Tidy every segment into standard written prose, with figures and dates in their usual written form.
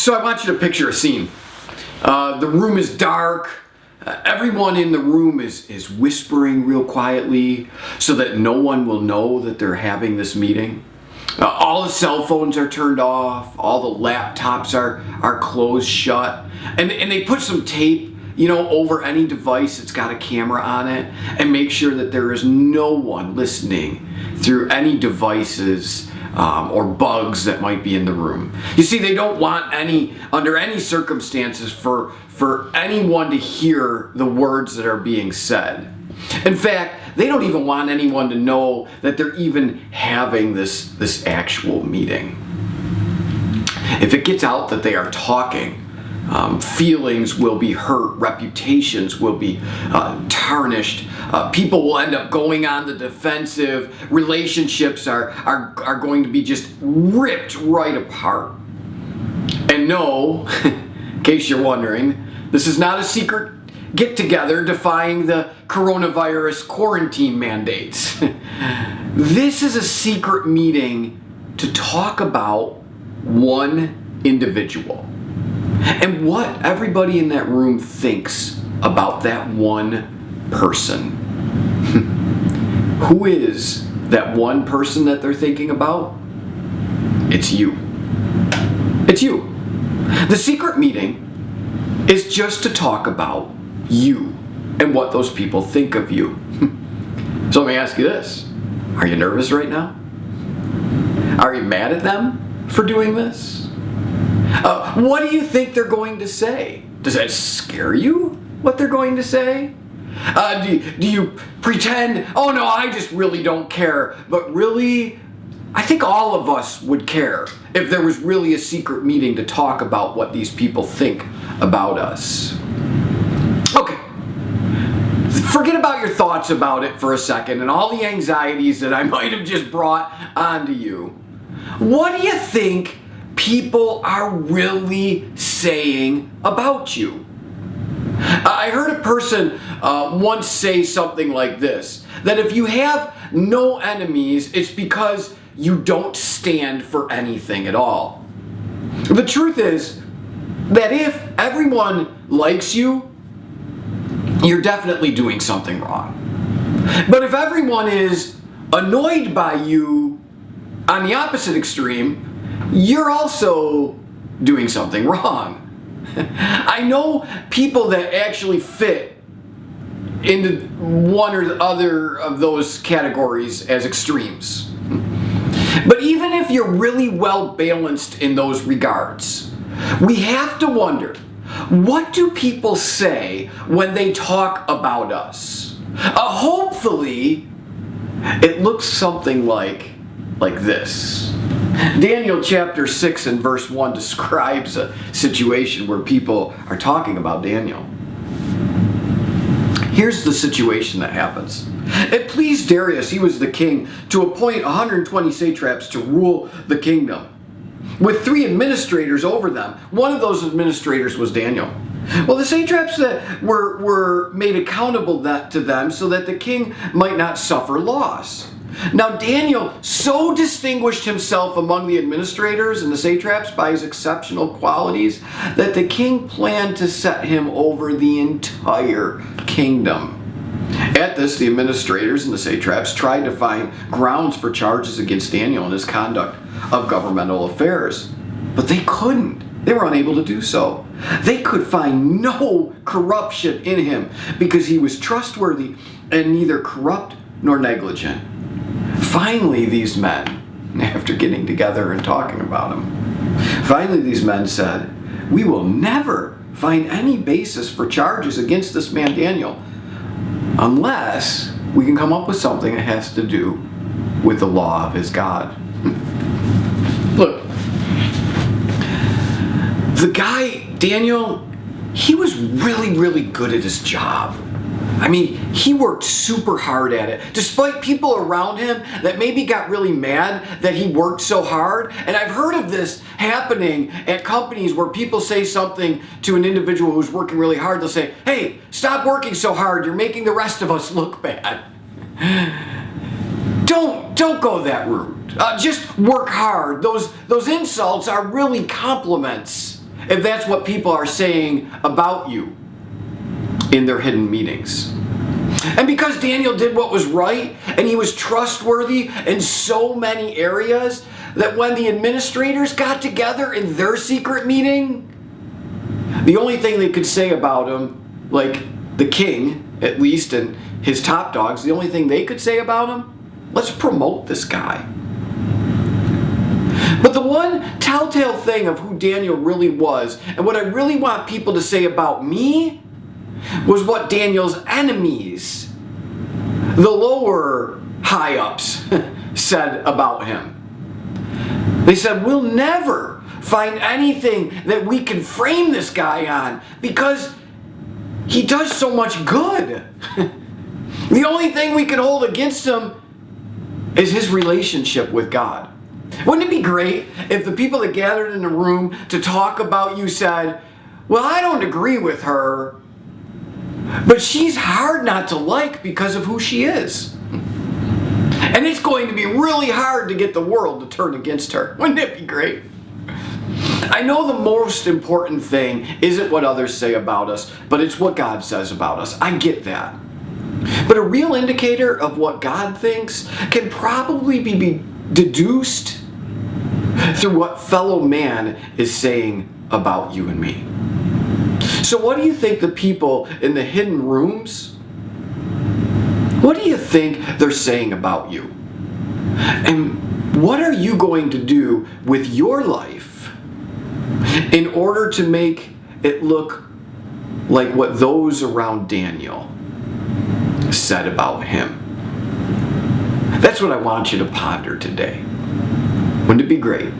So I want you to picture a scene. The room is dark. Everyone in the room is whispering real quietly so that no one will know that they're having this meeting. All the cell phones are turned off. All the laptops are closed shut. And they put some tape, over any device that's got a camera on it, and make sure that there is no one listening through any devices or bugs that might be in the room. You see, they don't want under any circumstances for anyone to hear the words that are being said. In fact, they don't even want anyone to know that they're even having this actual meeting. If it gets out that they are talking, feelings will be hurt, reputations will be tarnished, people will end up going on the defensive, relationships are going to be just ripped right apart. And no, in case you're wondering, this is not a secret get-together defying the coronavirus quarantine mandates. This is a secret meeting to talk about one individual and what everybody in that room thinks about that one person. Who is that one person that they're thinking about? It's you. It's you. The secret meeting is just to talk about you and what those people think of you. So let me ask you this. Are you nervous right now? Are you mad at them for doing this? What do you think they're going to say? Does that scare you, what they're going to say? Do you pretend, oh no, I just really don't care, but really, I think all of us would care if there was really a secret meeting to talk about what these people think about us. Okay, forget about your thoughts about it for a second and all the anxieties that I might have just brought onto you. What do you think people are really saying about you? I heard a person once say something like this, that if you have no enemies, it's because you don't stand for anything at all. The truth is that if everyone likes you, you're definitely doing something wrong. But if everyone is annoyed by you on the opposite extreme, you're also doing something wrong. I know people that actually fit into one or the other of those categories as extremes. But even if you're really well balanced in those regards, we have to wonder, what do people say when they talk about us? Hopefully, it looks something like this. Daniel chapter 6 and verse 1 describes a situation where people are talking about Daniel. Here's the situation that happens. It pleased Darius, he was the king, to appoint 120 satraps to rule the kingdom, with 3 administrators over them. One of those administrators was Daniel. Well, the satraps that were made accountable to them so that the king might not suffer loss. Now Daniel so distinguished himself among the administrators and the satraps by his exceptional qualities that the king planned to set him over the entire kingdom. At this, the administrators and the satraps tried to find grounds for charges against Daniel and his conduct of governmental affairs, but they couldn't. They were unable to do so. They could find no corruption in him because he was trustworthy and neither corrupt nor negligent. Finally, these men, after getting together and talking about him, these men said, "We will never find any basis for charges against this man Daniel unless we can come up with something that has to do with the law of his God." Look, the guy, Daniel, he was really, really good at his job. I mean, he worked super hard at it, despite people around him that maybe got really mad that he worked so hard. And I've heard of this happening at companies where people say something to an individual who's working really hard. They'll say, "Hey, stop working so hard. You're making the rest of us look bad." Don't go that route. Just work hard. Those insults are really compliments. if that's what people are saying about you in their hidden meetings. And because Daniel did what was right and he was trustworthy in so many areas, that when the administrators got together in their secret meeting, the only thing they could say about him, like the king at least and his top dogs, the only thing they could say about him, let's promote this guy. But the one telltale thing of who Daniel really was, and what I really want people to say about me, was what Daniel's enemies, the lower high-ups, said about him. They said, we'll never find anything that we can frame this guy on because he does so much good. The only thing we can hold against him is his relationship with God. Wouldn't it be great if the people that gathered in the room to talk about you said, well, I don't agree with her, but she's hard not to like because of who she is. And it's going to be really hard to get the world to turn against her. Wouldn't it be great? I know the most important thing isn't what others say about us, but it's what God says about us. I get that. But a real indicator of what God thinks can probably be deduced through what fellow man is saying about you and me. So what do you think the people in the hidden rooms, what do you think they're saying about you? And what are you going to do with your life in order to make it look like what those around Daniel said about him? That's what I want you to ponder today. Wouldn't it be great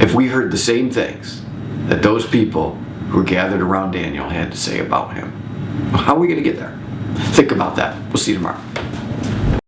if we heard the same things that those people who were gathered around Daniel had to say about him? How are we going to get there? Think about that. We'll see you tomorrow.